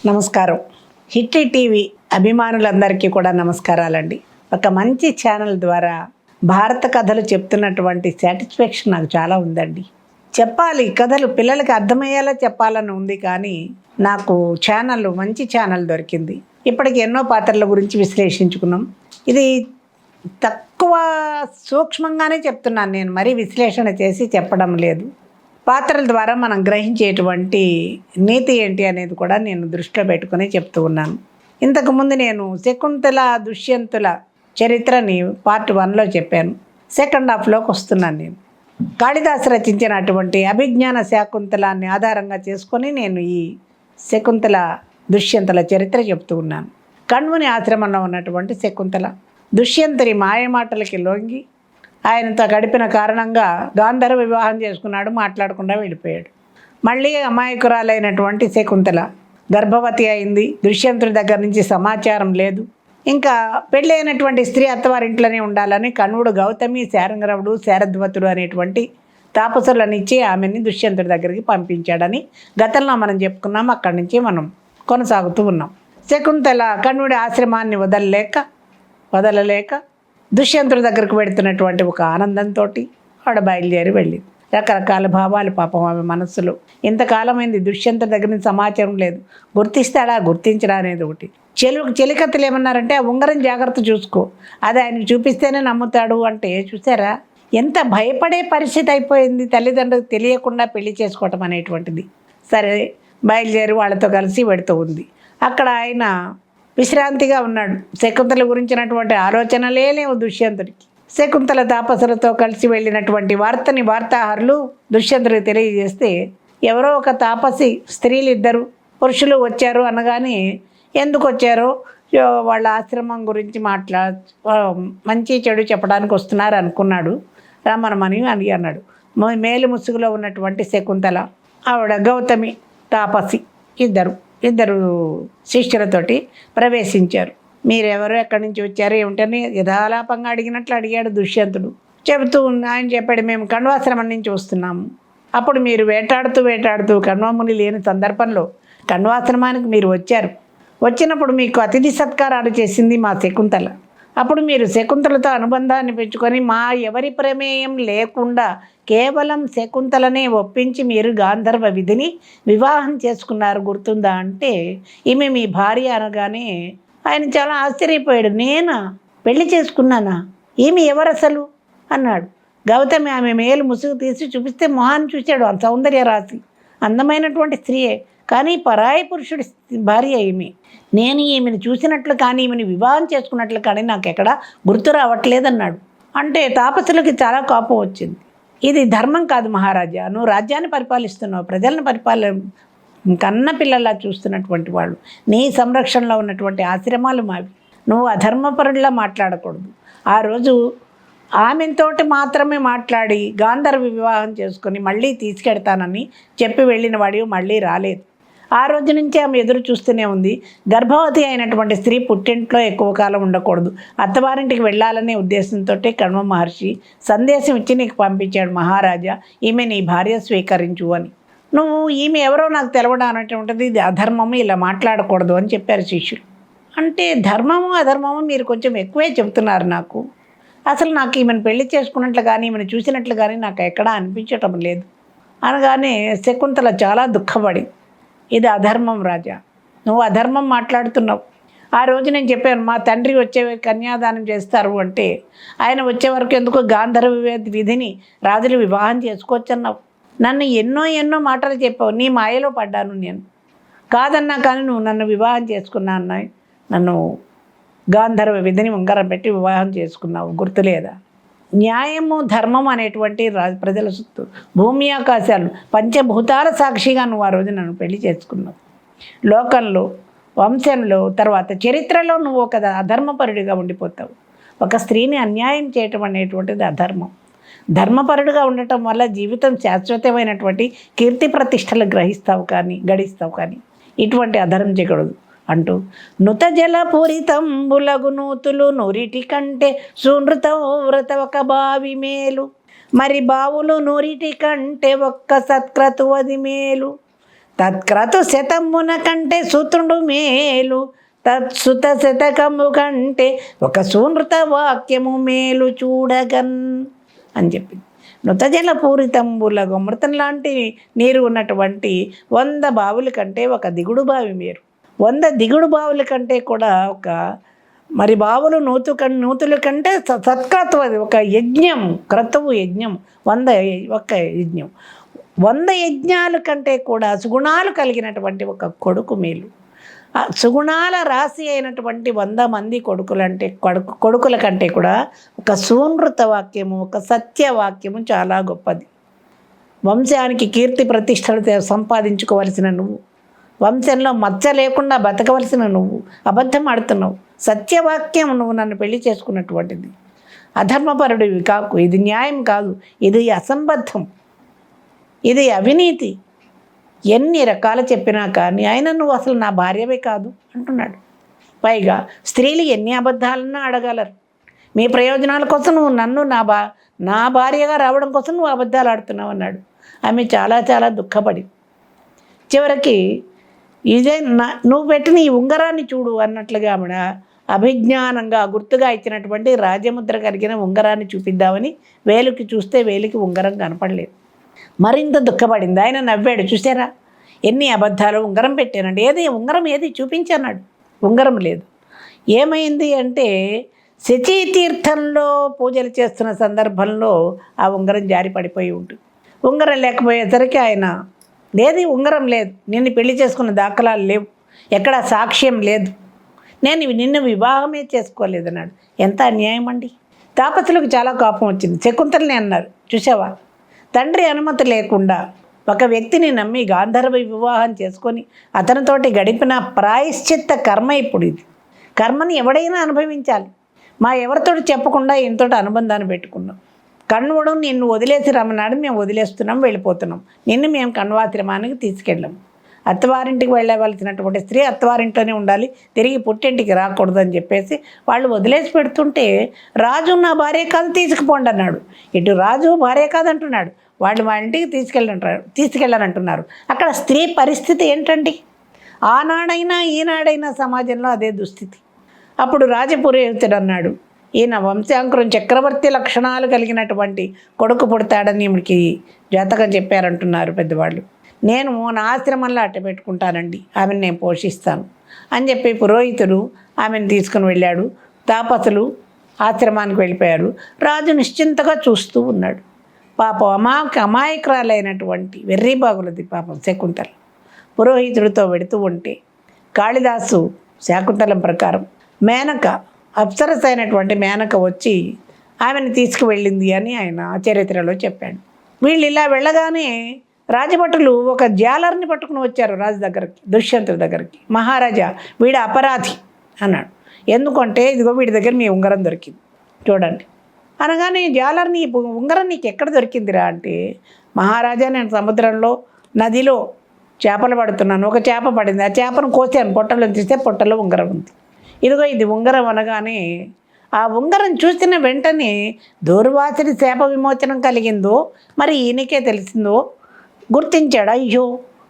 నమస్కారం. Hit TV అభిమానులందరికీ కూడా నమస్కారాలండి. ఒక మంచి ఛానల్ ద్వారా భారత కథలు చెప్తున్నటువంటి సాటిస్ఫాక్షన్ నాకు చాలా ఉందండి. చెప్పాలి, కథలు పిల్లలకి అర్థమయ్యేలా చెప్పాలని ఉంది, కానీ నాకు మంచి ఛానల్ దొరికింది. ఇప్పటికి ఎన్నో పాత్రల గురించి విశ్లేషించుకున్నాం. ఇది తక్కువ సూక్ష్మంగానే చెప్తున్నాను, నేను మరీ విశ్లేషణ చేసి చెప్పడం లేదు. పాత్రల ద్వారా మనం గ్రహించేటువంటి నీతి ఏంటి అనేది కూడా నేను దృష్టిలో పెట్టుకుని చెప్తూ ఉన్నాను. ఇంతకుముందు నేను శకుంతల దుష్యంతుల చరిత్రని పార్ట్ 1లో చెప్పాను. సెకండ్ హాఫ్లోకి వస్తున్నాను. నేను కాళిదాసు రచించినటువంటి అభిజ్ఞాన శాకుంతలాన్ని ఆధారంగా చేసుకొని నేను ఈ శకుంతల దుష్యంతుల చరిత్ర చెప్తూ ఉన్నాను. కణ్వుని ఆశ్రమంలో ఉన్నటువంటి శకుంతల దుష్యంతుని మాయమాటలకి లొంగి ఆయనతో గడిపిన కారణంగా గాంధర్వ వివాహం చేసుకున్నాడు, మాట్లాడకుండా వెళ్ళిపోయాడు. మళ్ళీ అమాయకురాలైనటువంటి శకుంతల గర్భవతి అయింది. దుష్యంతుడి దగ్గర నుంచి సమాచారం లేదు. ఇంకా పెళ్ళి అయినటువంటి స్త్రీ అత్తవారింట్లోనే ఉండాలని కణ్వుడు గౌతమి, శారంగరవుడు, శారద్వతుడు అనేటువంటి తాపసులను ఇచ్చి ఆమెని దుష్యంతుడి దగ్గరికి పంపించాడని గతంలో మనం చెప్పుకున్నాం. అక్కడి నుంచి మనం కొనసాగుతూ ఉన్నాం. శకుంతల కణ్వుడి ఆశ్రమాన్ని వదలలేక దుష్యంతుడి దగ్గరకు వెళుతున్నటువంటి ఒక ఆనందంతో ఆవిడ బయలుదేరి వెళ్ళింది. రకరకాల భావాలు పాపం ఆమె మనస్సులో. ఇంతకాలమైంది దుష్యంతుడి దగ్గర నుంచి సమాచారం లేదు. గుర్తిస్తాడా, గుర్తించడా అనేది ఒకటి. చెలికత్తలు ఏమన్నారంటే, ఆ ఉంగరం జాగ్రత్త చూసుకో, అది ఆయనకు చూపిస్తేనే నమ్ముతాడు అంటే, చూసారా ఎంత భయపడే పరిస్థితి అయిపోయింది. తల్లిదండ్రులకు తెలియకుండా పెళ్లి చేసుకోవటం అనేటువంటిది. సరే, బయలుదేరి వాళ్ళతో కలిసి వెడుతూ ఉంది. అక్కడ ఆయన విశ్రాంతిగా ఉన్నాడు. శకుంతల గురించినటువంటి ఆలోచనలే లేవు దుష్యంతుడికి. శకుంతల తాపసులతో కలిసి వెళ్ళినటువంటి వార్తాహరులు దుష్యంతుడికి తెలియజేస్తే, ఎవరో ఒక తాపసి స్త్రీలు ఇద్దరు పురుషులు వచ్చారు అనగానే, ఎందుకు వచ్చారో వాళ్ళ ఆశ్రమం గురించి మంచి చెడు చెప్పడానికి వస్తున్నారు అనుకున్నాడు. రమణమని అని అన్నాడు. మేలు ముసుగులో ఉన్నటువంటి శకుంతల, ఆవిడ గౌతమి తాపసి ఇద్దరు శిష్యులతోటి ప్రవేశించారు. మీరెవరు, ఎక్కడి నుంచి వచ్చారు ఏమిటని యథాలాపంగా అడిగాడు దుష్యంతుడు. చెబుతూ ఆయన చెప్పాడు, మేము కణ్వాశ్రమం నుంచి వస్తున్నాము. అప్పుడు మీరు వేటాడుతూ కణ్వముని లేని సందర్భంలో కణ్వాశ్రమానికి మీరు వచ్చారు. వచ్చినప్పుడు మీకు అతిథి సత్కారాలు చేసింది మా శకుంతల. అప్పుడు మీరు శకుంతలతో అనుబంధాన్ని పెంచుకొని మా ఎవరి ప్రమేయం లేకుండా కేవలం శకుంతలనే ఒప్పించి మీరు గాంధర్వ విధిని వివాహం చేసుకున్నారు, గుర్తుందా అంటే, ఈమె మీ భార్య అనగానే ఆయన చాలా ఆశ్చర్యపోయాడు. నేనా పెళ్లి చేసుకున్నానా, ఈమె ఎవరు అసలు అన్నాడు. గౌతమి ఆమె మేలు ముసుగు తీసి చూపిస్తే మొహాన్ని చూశాడు. సౌందర్య రాశి, అందమైనటువంటి స్త్రీయే, కానీ పరాయి పురుషుడి భార్య ఈమె. నేను ఈమెను చూసినట్లు కానీ ఈమెను వివాహం చేసుకున్నట్లు కానీ నాకు ఎక్కడ గుర్తు రావట్లేదన్నాడు. అంటే తాపసులకి చాలా కోపం వచ్చింది. ఇది ధర్మం కాదు మహారాజా, నువ్వు రాజ్యాన్ని పరిపాలిస్తున్నావు, ప్రజలను కన్న పిల్లల్లా చూస్తున్నటువంటి వాళ్ళు, నీ సంరక్షణలో ఉన్నటువంటి ఆశ్రమాలు మావి, నువ్వు అధర్మపరుడిలా మాట్లాడకూడదు. ఆ రోజు ఆమెతోటి మాత్రమే మాట్లాడి గాంధర్వ వివాహం చేసుకొని మళ్ళీ తీసుకెడతానని చెప్పి వెళ్ళిన వాడి మళ్ళీ రాలేదు. ఆ రోజు నుంచి ఆమె ఎదురు చూస్తూనే ఉంది. గర్భవతి అయినటువంటి స్త్రీ పుట్టింట్లో ఎక్కువ కాలం ఉండకూడదు, అత్తవారింటికి వెళ్ళాలనే ఉద్దేశంతో కణ్వ మహర్షి సందేశం ఇచ్చి నీకు పంపించాడు, మహారాజా ఈమె నీ భార్య స్వీకరించు అని. నువ్వు ఈమె ఎవరో నాకు తెలవడం అనేటువంటిది ఇది అధర్మము, ఇలా మాట్లాడకూడదు అని చెప్పారు శిష్యులు. అంటే ధర్మము అధర్మము మీరు కొంచెం ఎక్కువే చెబుతున్నారు నాకు. అసలు నాకు ఈమెను పెళ్లి చేసుకున్నట్లు కానీ ఈమెను చూసినట్లు కానీ నాకు ఎక్కడా అనిపించటం లేదు అనగానే శకుంతల చాలా దుఃఖపడి, ఇది అధర్మం రాజా, నువ్వు అధర్మం మాట్లాడుతున్నావు. ఆ రోజు నేను చెప్పాను, మా తండ్రి వచ్చే కన్యాదానం చేస్తారు అంటే ఆయన వచ్చే వరకు ఎందుకు గాంధర్వ విధిని రాజులు వివాహం చేసుకోవచ్చన్నావు. నన్ను ఎన్నో మాటలు చెప్పావు. నీ మాయలో పడ్డాను నేను. కాదన్నా కానీ నువ్వు నన్ను వివాహం చేసుకున్నా అన్నాయి. నన్ను గాంధర్వ విధిని ఉంగరం పెట్టి వివాహం చేసుకున్నావు, గుర్తులేదా? న్యాయము ధర్మం అనేటువంటి ప్రజల సొత్తు, భూమి ఆకాశాలు పంచభూతాల సాక్షిగా నువ్వు ఆ రోజు నన్ను పెళ్లి చేసుకున్నావు. లోకంలో, వంశంలో, తర్వాత చరిత్రలో నువ్వు ఒక అధర్మపరుడిగా ఉండిపోతావు. ఒక స్త్రీని అన్యాయం చేయటం అనేటువంటిది అధర్మం. ధర్మపరుడుగా ఉండటం వల్ల జీవితం శాశ్వతమైనటువంటి కీర్తి ప్రతిష్టలు గడిస్తావు కానీ ఇటువంటి అధర్మం చేయకూడదు అంటూ, నుత జలపూరితంబులగు నూతులు నూరిటి కంటే సునృత ఒక బావి మేలు, మరి బావులు నూరిటి కంటే ఒక్క సత్క్రతువది మేలు, తత్క్రతు శతమున కంటే సూత్రుడు మేలు, తత్సుత శతకము కంటే ఒక సూనృత వాక్యము మేలు చూడగన్ అని చెప్పింది. నృతజల పూరితంబులకు అమృతం లాంటి నీరు ఉన్నటువంటి 100 బావుల కంటే ఒక దిగుడు బావి మేరు. 100 దిగుడు బావుల కంటే కూడా ఒక మరి బావులు నూతుల కంటే సత్క్రతువు, అది ఒక యజ్ఞం, క్రతువు యజ్ఞం, 100 ఒక యజ్ఞం. 100 యజ్ఞాల కంటే కూడా సుగుణాలు కలిగినటువంటి ఒక కొడుకు మేలు. సుగుణాల రాశి అయినటువంటి 100 మంది కొడుకుల కంటే కూడా ఒక సూనృత వాక్యము, ఒక సత్యవాక్యము చాలా గొప్పది. వంశానికి కీర్తి ప్రతిష్టలు సంపాదించుకోవలసిన నువ్వు, వంశంలో మచ్చ లేకుండా బతకవలసిన నువ్వు అబద్ధం ఆడుతున్నావు. సత్యవాక్యం నువ్వు నన్ను పెళ్లి చేసుకున్నటువంటిది. అధర్మపరుడివి కాకు, ఇది న్యాయం కాదు, ఇది అసంబద్ధం, ఇది అవినీతి. ఎన్ని రకాలు చెప్పినా కానీ ఆయన నువ్వు అసలు నా భార్యవే కాదు అంటున్నాడు. పైగా స్త్రీలు ఎన్ని అబద్ధాలన్నా అడగలరు. మీ ప్రయోజనాల కోసం నువ్వు నన్ను నా భార్యగా రావడం కోసం నువ్వు అబద్ధాలు ఆడుతున్నావు అన్నాడు. ఆమె చాలా చాలా దుఃఖపడి చివరికి ఇదే నువ్వు పెట్టిన ఈ ఉంగరాన్ని చూడు అన్నట్లుగా ఆమె అభిజ్ఞానంగా గుర్తుగా ఇచ్చినటువంటి రాజముద్ర కలిగిన ఉంగరాన్ని చూపిద్దామని వేలుకి చూస్తే వేలికి ఉంగరం కనపడలేదు. మరింత దుఃఖపడింది. ఆయన నవ్వాడు. చూసారా ఎన్ని అబద్ధాలు, ఉంగరం పెట్టానండి, ఉంగరం ఏది చూపించన్నాడు. ఉంగరం లేదు. ఏమైంది అంటే శచీతీర్థంలో పూజలు చేస్తున్న సందర్భంలో ఆ ఉంగరం జారి పడిపోయి ఉంటుంది. ఉంగరం లేకపోయేసరికి ఆయన ఉంగరం లేదు, నిన్ను పెళ్లి చేసుకున్న దాఖలాలు లేవు, ఎక్కడ సాక్ష్యం లేదు, నేను నిన్ను వివాహమే చేసుకోలేదన్నాడు. ఎంత అన్యాయం అండి. తాపసులకు చాలా కోపం వచ్చింది. శకుంతలని అన్నారు, చూసావా తండ్రి అనుమతి లేకుండా ఒక వ్యక్తిని నమ్మి గాంధర్వ వివాహం చేసుకొని అతనితోటి గడిపిన ప్రాయశ్చిత్త కర్మ ఇప్పుడు ఇది. కర్మని ఎవడైనా అనుభవించాలి. ఎవరితో చెప్పకుండా ఇంతటి అనుబంధాన్ని పెట్టుకున్నాం. కణ్వుడు నిన్ను వదిలేసి రమ్మన్నాడు, మేము వదిలేస్తున్నాం, వెళ్ళిపోతున్నాం. నిన్ను మేము కణ్వాశ్రమానికి తీసుకెళ్ళాము. అత్తవారింటికి వెళ్ళవలసినటువంటి స్త్రీ అత్తవారింట్లోనే ఉండాలి, తిరిగి పుట్టింటికి రాకూడదని చెప్పేసి వాళ్ళు వదిలేసి పెడుతుంటే రాజు నా భార్య కాదు తీసుకుపోండి అన్నాడు. ఇటు రాజు భార్య కాదంటున్నాడు, వాళ్ళు మా ఇంటికి తీసుకెళ్ళాలంటున్నారు. అక్కడ స్త్రీ పరిస్థితి ఏంటండి? ఆనాడైనా ఈనాడైనా సమాజంలో అదే దుస్థితి. అప్పుడు రాజపురోహితుడు అన్నాడు, ఈయన వంశాంకురం చక్రవర్తి లక్షణాలు కలిగినటువంటి కొడుకు పుడతాడని ఈమెకి జాతకం చెప్పారంటున్నారు పెద్దవాళ్ళు. నేను నా ఆశ్రమంలో అట్ట పెట్టుకుంటానండి, ఆమెను నేను పోషిస్తాను అని చెప్పి పురోహితుడు ఆమెను తీసుకుని వెళ్ళాడు. తాపసులు ఆశ్రమానికి వెళ్ళిపోయారు. రాజు నిశ్చింతగా చూస్తూ ఉన్నాడు. పాపం అమాయకురాలైనటువంటి వెర్రిబాగులది పాపం శకుంతల పురోహితుడితో వెడుతూ ఉంటే కాళిదాసు శాకుంతలం ప్రకారం మేనక అప్సరస అయినటువంటి మేనక వచ్చి ఆమెను తీసుకువెళ్ళింది అని ఆయన చరిత్రలో చెప్పాడు. వీళ్ళు ఇలా వెళ్ళగానే రాజభటులు ఒక జాలర్ని పట్టుకుని వచ్చారు రాజు దగ్గరికి, దుష్యంతుడి దగ్గరికి. మహారాజా వీడు అపరాధి అన్నాడు. ఎందుకంటే ఇదిగో వీడి దగ్గర మీ ఉంగరం దొరికింది చూడండి అనగానే జాలర్ని ఉంగరం నీకు ఎక్కడ దొరికిందిరా అంటే, మహారాజా నేను సముద్రంలో నదిలో చేపలు పడుతున్నాను, ఒక చేప పడింది, ఆ చేపను కోసాను, పొట్టలో తీస్తే పొట్టలో ఉంగరం ఉంది, ఇదిగో ఇది ఉంగరం అనగానే ఆ ఉంగరం చూసిన వెంటనే దూర్వాసుడి శాప విమోచనం కలిగిందో మరి ఈయనకే తెలిసిందో గుర్తించాడు. అయ్యో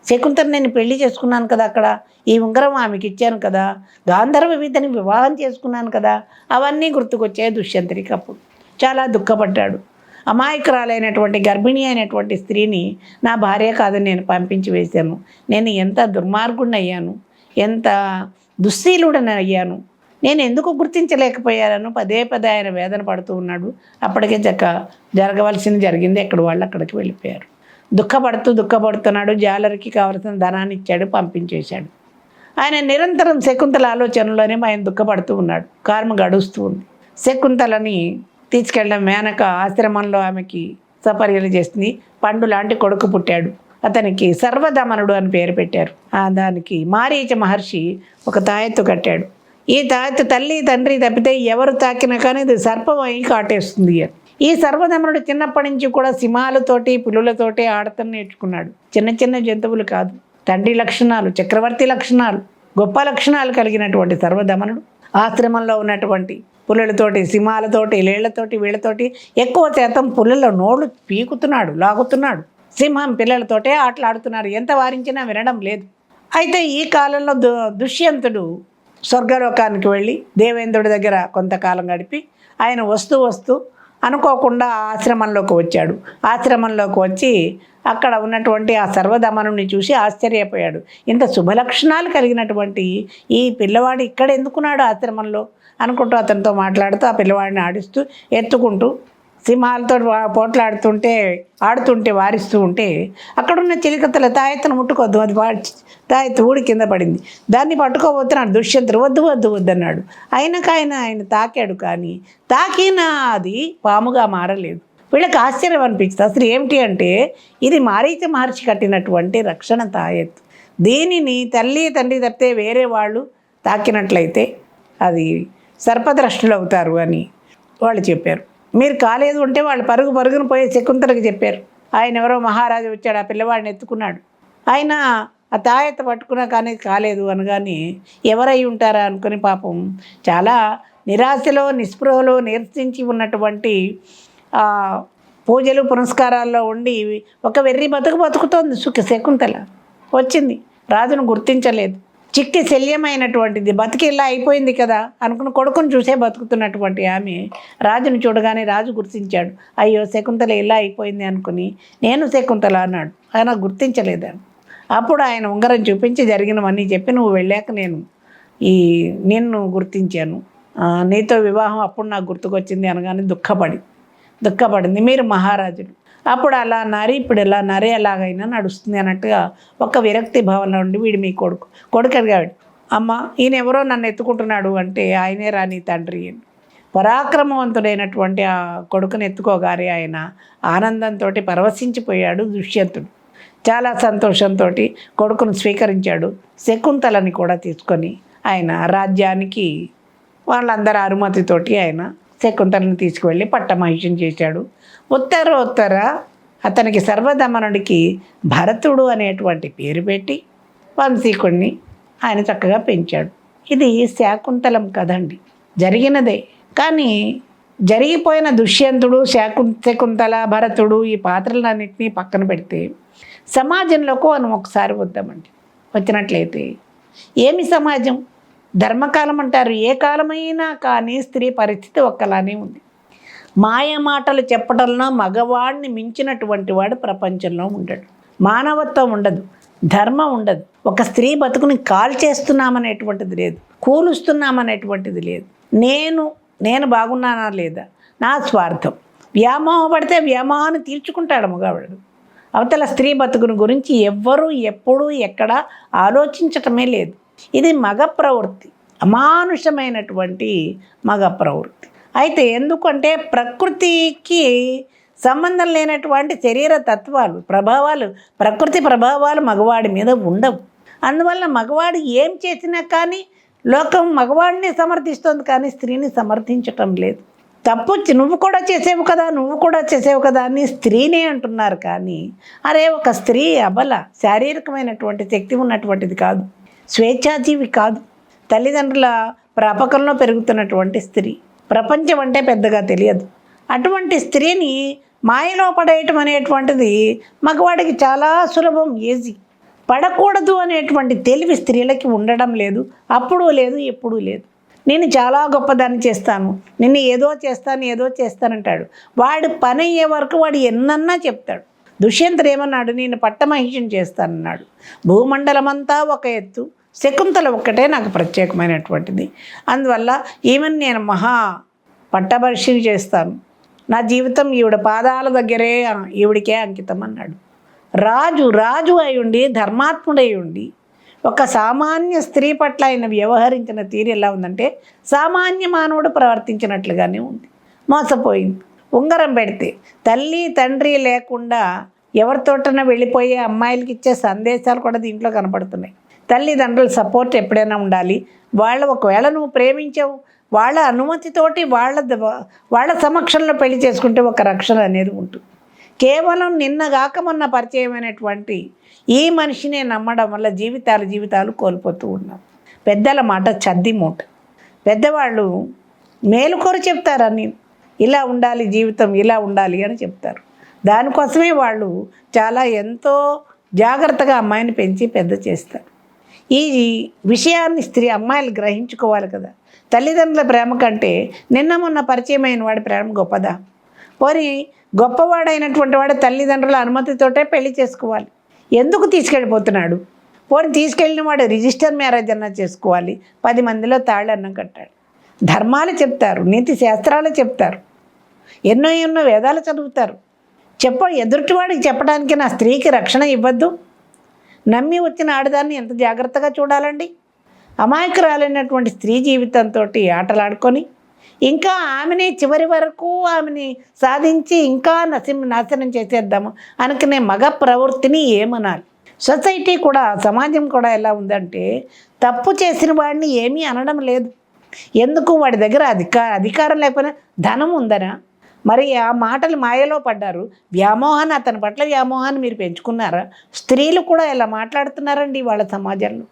శకుంతల నేను పెళ్లి చేసుకున్నాను కదా, అక్కడ ఈ ఉంగరం ఆమెకి ఇచ్చాను కదా, గాంధర్వ విద్యని వివాహం చేసుకున్నాను కదా, అవన్నీ గుర్తుకొచ్చాయి దుష్యంతుడికి. అప్పుడు చాలా దుఃఖపడ్డాడు. అమాయకురాలైనటువంటి గర్భిణి అయినటువంటి స్త్రీని నా భార్య కాదని నేను పంపించి వేశాను, నేను ఎంత దుర్మార్గుడిని అయ్యాను, ఎంత దుశ్శీలుడని అయ్యాను, నేను ఎందుకు గుర్తించలేకపోయాను పదే ఆయన వేదన పడుతూ ఉన్నాడు. అప్పటికే జరగవలసింది జరిగింది, ఎక్కడ వాళ్ళు అక్కడికి వెళ్ళిపోయారు. దుఃఖపడుతున్నాడు. జాలరికి కావలసిన ధనాన్ని ఇచ్చాడు, పంపించేశాడు. ఆయన నిరంతరం శకుంతల ఆలోచనలోనే ఆయన దుఃఖపడుతూ ఉన్నాడు. కాలం గడుస్తూ ఉంది. శకుంతలని తీసుకెళ్ళడం మేనక ఆశ్రమంలో ఆమెకి సపర్యలు చేస్తుంది. పండు లాంటి కొడుకు పుట్టాడు. అతనికి సర్వదమనుడు అని పేరు పెట్టారు. దానికి మారీచ మహర్షి ఒక తాయెత్తు కట్టాడు. ఈ తాయెత్తు తల్లి తండ్రి తప్పితే ఎవరు తాకినా కానీ ఇది సర్పం అయి కాటేస్తుంది అని. ఈ సర్వదమనుడు చిన్నప్పటి నుంచి కూడా సింహాలతోటి పులులతోటి ఆడతం నేర్చుకున్నాడు. చిన్న చిన్న జంతువులు కాదు, తండ్రి లక్షణాలు, చక్రవర్తి లక్షణాలు, గొప్ప లక్షణాలు కలిగినటువంటి సర్వదమనుడు ఆశ్రమంలో ఉన్నటువంటి పులులతోటి, సింహాలతోటి, లేళ్లతోటి, వీళ్ళతోటి ఎక్కువ శాతం పులుల నోళ్ళు పీకుతున్నాడు, లాగుతున్నాడు. సింహం పిల్లలతోటే ఆటలాడుతున్నారు, ఎంత వారించినా వినడం లేదు. అయితే ఈ కాలంలో దుష్యంతుడు స్వర్గలోకానికి వెళ్ళి దేవేంద్రుడి దగ్గర కొంతకాలం గడిపి ఆయన వస్తూ వస్తూ అనుకోకుండా ఆశ్రమంలోకి వచ్చాడు. ఆశ్రమంలోకి వచ్చి అక్కడ ఉన్నటువంటి ఆ సర్వదమనుని చూసి ఆశ్చర్యపోయాడు. ఇంత శుభలక్షణాలు కలిగినటువంటి ఈ పిల్లవాడు ఇక్కడ ఎందుకున్నాడు ఆశ్రమంలో అనుకుంటూ అతనితో మాట్లాడుతూ ఆ పిల్లవాడిని ఆడిస్తూ ఎత్తుకుంటూ సింహాలతో ఆడుతుంటే వారిస్తూ ఉంటే అక్కడున్న చిలికత్తల తాయెత్తును ముట్టుకోవద్దు, అది తాయెత్తు ఊడి కింద పడింది. దాన్ని పట్టుకోబోతున్నాడు దుష్యంతుడు. వద్దు వద్దు వద్దన్నాడు. ఆయన తాకాడు, కానీ తాకినా అది పాముగా మారలేదు. వీళ్ళకి ఆశ్చర్యం అనిపించింది. అసలు ఏమిటి అంటే ఇది మారీచ మహర్షి కట్టినటువంటి రక్షణ తాయెత్తు. దీనిని తల్లి తండ్రి తప్పితే వేరే వాళ్ళు తాకినట్లయితే అది సర్పద్రష్టులు అవుతారు అని వాళ్ళు చెప్పారు. మీరు కాలేదు అంటే వాళ్ళు పరుగున పోయి శకుంతలకి చెప్పారు. ఆయన ఎవరో మహారాజు వచ్చాడు, ఆ పిల్లవాడిని ఎత్తుకున్నాడు. ఆయన ఆ తాయెత్త పట్టుకున్నా కానీ కాలేదు అనగానే ఎవరై ఉంటారా అనుకుని పాపం చాలా నిరాశలో నిస్పృహలో నీరసించి ఉన్నటువంటి పూజలు పునస్కారాల్లో ఉండి ఒక వెర్రి బతుకుతోంది శకుంతల. వచ్చింది, రాజును గుర్తించలేదు. చిక్కి శల్యమైనటువంటిది, బతికి ఇలా అయిపోయింది కదా అనుకుని కొడుకుని చూసే బతుకుతున్నటువంటి ఆమె రాజును చూడగానే రాజు గుర్తించాడు. అయ్యో శకుంతల ఇలా అయిపోయింది అనుకుని నేను శకుంతల అన్నాడు. ఆయన గుర్తించలేదాను. అప్పుడు ఆయన ఉంగరం చూపించి జరిగినవన్నీ చెప్పి నువ్వు వెళ్ళాక నిన్ను గుర్తించాను, నీతో వివాహం అప్పుడు నాకు గుర్తుకొచ్చింది అనగానే దుఃఖపడింది. మీరు మహారాజులు, అప్పుడు అలా అన్నారు, ఇప్పుడు ఎలా అన్నారే, ఎలాగైనా నడుస్తుంది అన్నట్టుగా ఒక విరక్తి భావనలో ఉండి వీడు మీ కొడుకు అడిగాడు. అమ్మ ఈయన ఎవరో నన్ను ఎత్తుకుంటున్నాడు అంటే ఆయనే రాని తండ్రి. పరాక్రమవంతుడైనటువంటి ఆ కొడుకుని ఎత్తుకోగానే ఆయన ఆనందంతో పరవశించిపోయాడు దుష్యంతుడు. చాలా సంతోషంతో కొడుకును స్వీకరించాడు. శకుంతలని కూడా తీసుకొని ఆయన రాజ్యానికి వాళ్ళందరి అనుమతితోటి ఆయన శకుంతలను తీసుకువెళ్ళి పట్టమహిషం చేశాడు. ఉత్తర అతనికి సర్వదమనుడికి భరతుడు అనేటువంటి పేరు పెట్టి వంశీకుడిని ఆయన చక్కగా పెంచాడు. ఇది శాకుంతలం కదండి, జరిగినదే. కానీ జరిగిపోయిన దుష్యంతుడు, శకుంతల, భరతుడు ఈ పాత్రలన్నింటినీ పక్కన పెడితే సమాజంలోకి మనం ఒకసారి వద్దామండి. వచ్చినట్లయితే ఏమి సమాజం? ధర్మకాలం అంటారు. ఏ కాలమైనా కానీ స్త్రీ పరిస్థితి ఒక్కలానే ఉంది. మాయ మాటలు చెప్పడంలో మగవాడిని మించినటువంటి వాడు ప్రపంచంలో ఉండడు. మానవత్వం ఉండదు, ధర్మం ఉండదు. ఒక స్త్రీ బతుకుని చేస్తున్నామనేటువంటిది లేదు, కూలుస్తున్నామనేటువంటిది లేదు. నేను బాగున్నానా లేదా, నా స్వార్థం. వ్యామోహం పడితే వ్యామోహాన్ని తీర్చుకుంటాడు మగవాడు. అవతల స్త్రీ బతుకుని గురించి ఎవ్వరూ ఎప్పుడూ ఎక్కడ ఆలోచించటమే లేదు. ఇది మగ ప్రవృత్తి, అమానుషమైనటువంటి మగ ప్రవృత్తి. అయితే ఎందుకంటే ప్రకృతికి సంబంధం లేనటువంటి శరీర తత్వాలు, ప్రకృతి ప్రభావాలు మగవాడి మీద ఉండవు. అందువల్ల మగవాడు ఏం చేసినా కానీ లోకం మగవాడిని సమర్థిస్తుంది, కానీ స్త్రీని సమర్థించటం లేదు. తప్పు నువ్వు కూడా చేసేవు కదా అని స్త్రీనే అంటున్నారు. కానీ అరే ఒక స్త్రీ అబల, శారీరకమైనటువంటి శక్తి ఉన్నటువంటిది కాదు, స్వేచ్ఛాజీవి కాదు. తల్లిదండ్రుల ప్రాపకంలో పెరుగుతున్నటువంటి స్త్రీ, ప్రపంచం అంటే పెద్దగా తెలియదు. అటువంటి స్త్రీని మాయలో పడేయటం అనేటువంటిది మగవాడికి చాలా సులభం, ఈజీ. పడకూడదు అనేటువంటి తెలివి స్త్రీలకి ఉండడం లేదు, అప్పుడు లేదు, ఎప్పుడూ లేదు. నేను చాలా గొప్పదాన్ని చేస్తాను, నిన్ను ఏదో చేస్తానంటాడు. వాడు పని అయ్యే వరకు వాడు ఎన్నన్నా చెప్తాడు. దుష్యంతుడు ఏమన్నాడు? నేను పట్టమహిషం చేస్తానన్నాడు. భూమండలమంతా ఒక ఎత్తు, శకుంతల ఒక్కటే నాకు ప్రత్యేకమైనటువంటిది. అందువల్ల ఈమెను నేను పట్టమహిషం చేస్తాను. నా జీవితం ఈవిడ పాదాల దగ్గరే ఈవిడికే అంకితం అన్నాడు. రాజు అయి ఉండి, ధర్మాత్ముడై ఉండి, ఒక సామాన్య స్త్రీ పట్ల ఆయన వ్యవహరించిన తీరు ఎలా ఉందంటే సామాన్య మానవుడు ప్రవర్తించినట్లుగానే ఉంది. మోసపోయింది. ఉంగరం పెడితే తల్లి తండ్రి లేకుండా ఎవరితోటన వెళ్ళిపోయే అమ్మాయిలకి ఇచ్చే సందేశాలు కూడా దీంట్లో కనపడుతున్నాయి. తల్లిదండ్రుల సపోర్ట్ ఎప్పుడైనా ఉండాలి. ఒకవేళ నువ్వు ప్రేమించావు, వాళ్ళ అనుమతితోటి వాళ్ళ సమక్షంలో పెళ్లి చేసుకుంటే ఒక రక్షణ అనేది ఉంటుంది. కేవలం నిన్నగాక మొన్న పరిచయమైనటువంటి ఈ మనిషినే నమ్మడం వల్ల జీవితాలు కోల్పోతూ ఉన్నాం. పెద్దల మాట చద్ది మూట. పెద్దవాళ్ళు మేలుకొర చెప్తారని, ఇలా ఉండాలి జీవితం, ఇలా ఉండాలి అని చెప్తారు. దానికోసమే వాళ్ళు చాలా ఎంతో జాగ్రత్తగా అమ్మాయిని పెంచి పెద్ద చేస్తారు. ఈ విషయాన్ని అమ్మాయిలు గ్రహించుకోవాలి కదా. తల్లిదండ్రుల ప్రేమ కంటే నిన్న మొన్న పరిచయమైన వాడి ప్రేమ గొప్పదా? పోనీ గొప్పవాడైనటువంటి వాడు తల్లిదండ్రుల అనుమతితోటే పెళ్లి చేసుకోవాలి. ఎందుకు తీసుకెళ్ళిపోతున్నాడు? పోనీ తీసుకెళ్ళిన వాడు రిజిస్టర్ మ్యారేజ్ అన్నా చేసుకోవాలి. 10 మందిలో తాళ్ళన్నం కట్టాడు. ధర్మాలు చెప్తారు, నీతి శాస్త్రాలు చెప్తారు, ఎన్నో వేదాలు చదువుతారు. ఎదుటివాడికి చెప్పడానికి నా స్త్రీకి రక్షణ ఇవ్వద్దు. నమ్మి వచ్చిన ఆడదాన్ని ఎంత జాగ్రత్తగా చూడాలండి. అమాయకురాలైనటువంటి స్త్రీ జీవితంతో ఆటలాడుకొని ఇంకా ఆమెని చివరి వరకు ఆమెని సాధించి ఇంకా నాశనం చేసేద్దాము అనుకునే మగ ప్రవృత్తిని ఏమనాలి? సొసైటీ కూడా, సమాజం కూడా ఎలా ఉందంటే తప్పు చేసిన వాడిని ఏమీ అనడం లేదు. ఎందుకు? వాడి దగ్గర అధికారం లేకపోయినా ధనం ఉందనా? మరి ఆ మాటలు మాయలో పడ్డారు. వ్యామోహాన్ని, అతని పట్ల వ్యామోహాన్ని మీరు పెంచుకున్నారా? స్త్రీలు కూడా ఇలా మాట్లాడుతున్నారండి వాళ్ళ సమాజంలో.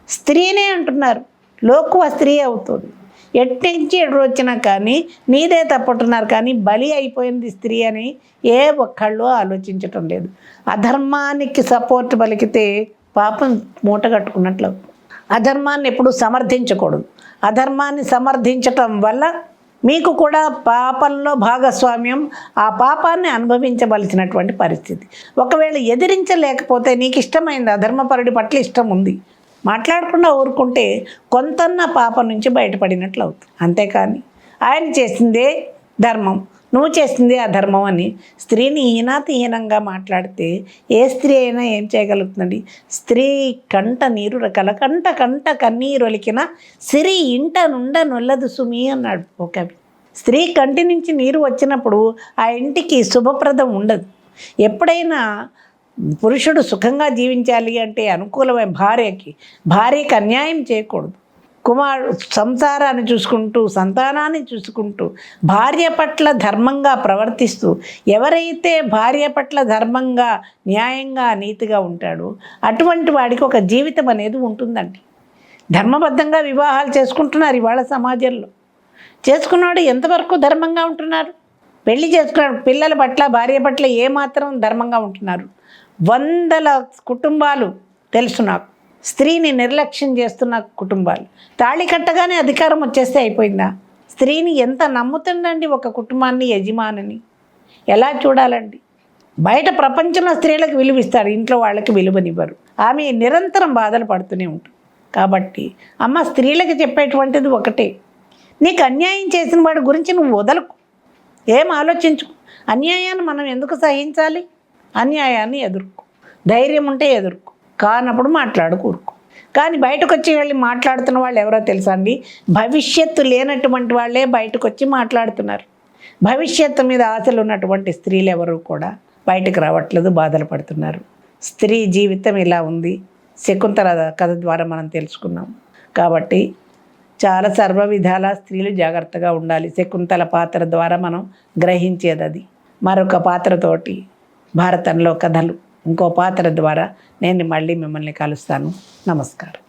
స్త్రీనే అంటున్నారు, లోకువ స్త్రీ అవుతుంది. ఎట్టించి ఎడు వచ్చినా కానీ మీదే తప్పుంటున్నారు, కానీ బలి అయిపోయింది స్త్రీ అని ఏ ఒక్కళ్ళు ఆలోచించటం లేదు. అధర్మానికి సపోర్ట్ పలికితే పాపం మూట కట్టుకున్నట్లు. అధర్మాన్ని ఎప్పుడు సమర్థించకూడదు. అధర్మాన్ని సమర్థించటం వల్ల మీకు కూడా పాపంలో భాగస్వామ్యం, ఆ పాపాన్ని అనుభవించవలసినటువంటి పరిస్థితి. ఒకవేళ ఎదిరించలేకపోతే నీకు ఇష్టమైంది, అధర్మపరుడి పట్ల ఇష్టం ఉంది, మాట్లాడకుండా ఊరుకుంటే కొంతన్న పాపం నుంచి బయటపడినట్లు అవుతుంది. అంతేకాని ఆయన చేసిందే ధర్మం, నువ్వు చేసిందే అధర్మం అని స్త్రీని హీనంగా మాట్లాడితే ఏ స్త్రీ అయినా ఏం చేయగలుగుతుందండి? స్త్రీ కంట నీరు కంట కన్నీరు ఒలికిన సిరి ఇంట నుండ నొల్లదు సుమి అన్నాడు ఒక కవి. స్త్రీ కంటి నుంచి నీరు వచ్చినప్పుడు ఆ ఇంటికి శుభప్రదం ఉండదు. ఎప్పుడైనా పురుషుడు సుఖంగా జీవించాలి అంటే అనుకూలమైన భార్యకి అన్యాయం చేయకూడదు. సంసారాన్ని చూసుకుంటూ, సంతానాన్ని చూసుకుంటూ, భార్య పట్ల ధర్మంగా ప్రవర్తిస్తూ, ఎవరైతే భార్య పట్ల ధర్మంగా, న్యాయంగా, నీతిగా ఉంటాడో అటువంటి వాడికి ఒక జీవితం అనేది ఉంటుందండి. ధర్మబద్ధంగా వివాహాలు చేసుకుంటున్నారు ఇవాళ సమాజంలో. చేసుకున్నాడు ఎంతవరకు ధర్మంగా ఉంటున్నారు? పెళ్లి చేసుకున్నాడు, పిల్లల పట్ల, భార్య పట్ల ఏమాత్రం ధర్మంగా ఉంటున్నారు? 100 కుటుంబాలు తెలుసు నాకు, స్త్రీని నిర్లక్ష్యం చేస్తున్న కుటుంబాలు. తాళి కట్టగానే అధికారం వచ్చేస్తే అయిపోయిందా? స్త్రీని ఎంత నమ్ముతుందండి ఒక కుటుంబాన్ని, యజమానిని ఎలా చూడాలండి? బయట ప్రపంచంలో స్త్రీలకు విలువిస్తారు, ఇంట్లో వాళ్ళకి విలువనివ్వరు. ఆమె నిరంతరం బాధలు పడుతూనే ఉంటుంది. కాబట్టి అమ్మ, స్త్రీలకు చెప్పేటువంటిది ఒకటే, నీకు అన్యాయం చేసిన వాడి గురించి నువ్వు వదలకు, ఏం ఆలోచించుకో. అన్యాయాన్ని మనం ఎందుకు సహించాలి? అన్యాయాన్ని ఎదుర్కో, ధైర్యం ఉంటే ఎదుర్కో, కానప్పుడు మాట్లాడుకూరుకో. కానీ బయటకు వచ్చి వెళ్ళి మాట్లాడుతున్న వాళ్ళు ఎవరో తెలుసా అండి? భవిష్యత్తు లేనటువంటి వాళ్ళే బయటకు వచ్చి మాట్లాడుతున్నారు. భవిష్యత్తు మీద ఆశలు ఉన్నటువంటి స్త్రీలు ఎవరు కూడా బయటకు రావట్లేదు, బాధలు పడుతున్నారు. స్త్రీ జీవితం ఇలా ఉంది. శకుంతల కథ ద్వారా మనం తెలుసుకున్నాం. కాబట్టి చాలా సర్వ విధాల స్త్రీలు జాగ్రత్తగా ఉండాలి. శకుంతల పాత్ర ద్వారా మనం గ్రహించేది అది. మరొక పాత్రతోటి భారతంలో కథలు ఇంకో పాత్ర ద్వారా నేను మళ్ళీ మిమ్మల్ని కలుస్తాను. నమస్కారం.